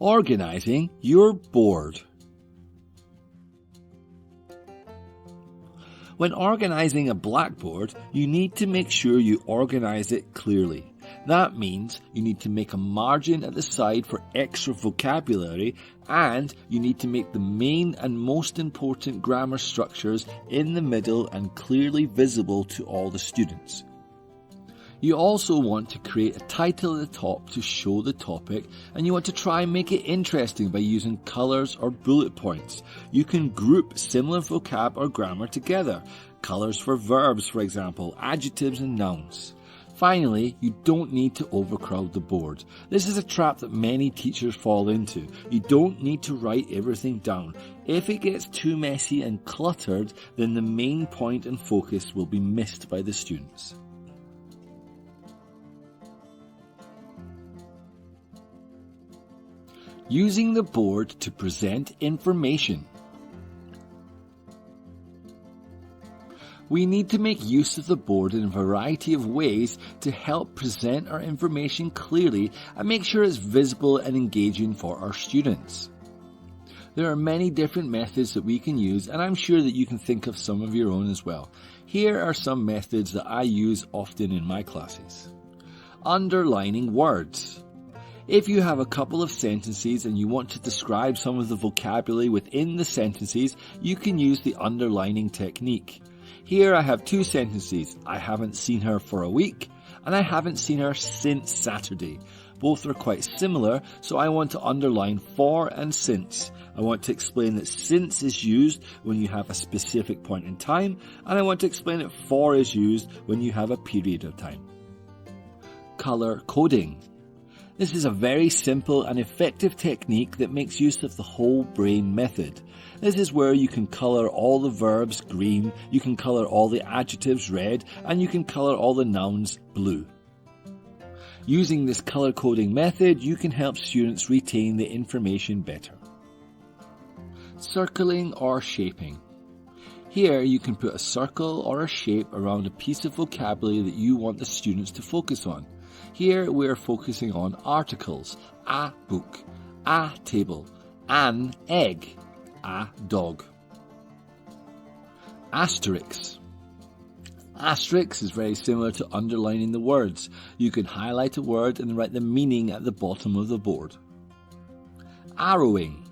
Organising your board. When organising a blackboard, you need to make sure you organise it clearly. That means you need to make a margin at the side for extra vocabulary, and you need to make the main and most important grammar structures in the middle and clearly visible to all the students. You also want to create a title at the top to show the topic, and you want to try and make it interesting by using colours or bullet points. You can group similar vocab or grammar together. Colours for verbs, for example, adjectives and nouns. Finally, you don't need to overcrowd the board. This is a trap that many teachers fall into. You don't need to write everything down. If it gets too messy and cluttered, then the main point and focus will be missed by the students. Using the board to present information. We need to make use of the board in a variety of ways to help present our information clearly and make sure it's visible and engaging for our students. There are many different methods that we can use, and I'm sure that you can think of some of your own as well. Here are some methods that I use often in my classes. Underlining words. If you have a couple of sentences and you want to describe some of the vocabulary within the sentences, you can use the underlining technique. Here I have two sentences. I haven't seen her for a week, and I haven't seen her since Saturday. Both are quite similar, so I want to underline for and since. I want to explain that since is used when you have a specific point in time, and I want to explain that for is used when you have a period of time. Colour coding. This is a very simple and effective technique that makes use of the whole brain method. This is where you can colour all the verbs green, you can colour all the adjectives red, and you can colour all the nouns blue. Using this colour coding method, you can help students retain the information better. Circling or shaping. Here you can put a circle or a shape around a piece of vocabulary that you want the students to focus on. Here we are focusing on articles: a book, a table, an egg, a dog. Asterisks. Asterisks is very similar to underlining the words. You can highlight a word and write the meaning at the bottom of the board. Arrowing.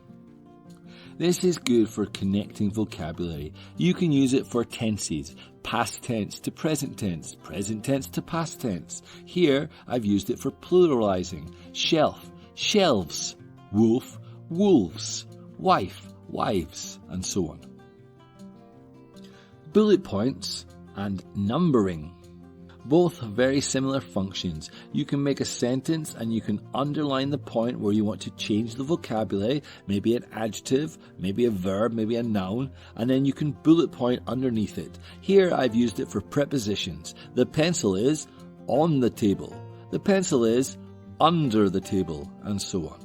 This is good for connecting vocabulary. You can use it for tenses, past tense to present tense to past tense. Here I've used it for pluralizing: shelf, shelves, wolf, wolves, wife, wives, and so on. Bullet points and numbering. Both have very similar functions. You can make a sentence and you can underline the point where you want to change the vocabulary, maybe an adjective, maybe a verb, maybe a noun, and then you can bullet point underneath it. Here I've used it for prepositions. The pencil is on the table. The pencil is under the table, and so on.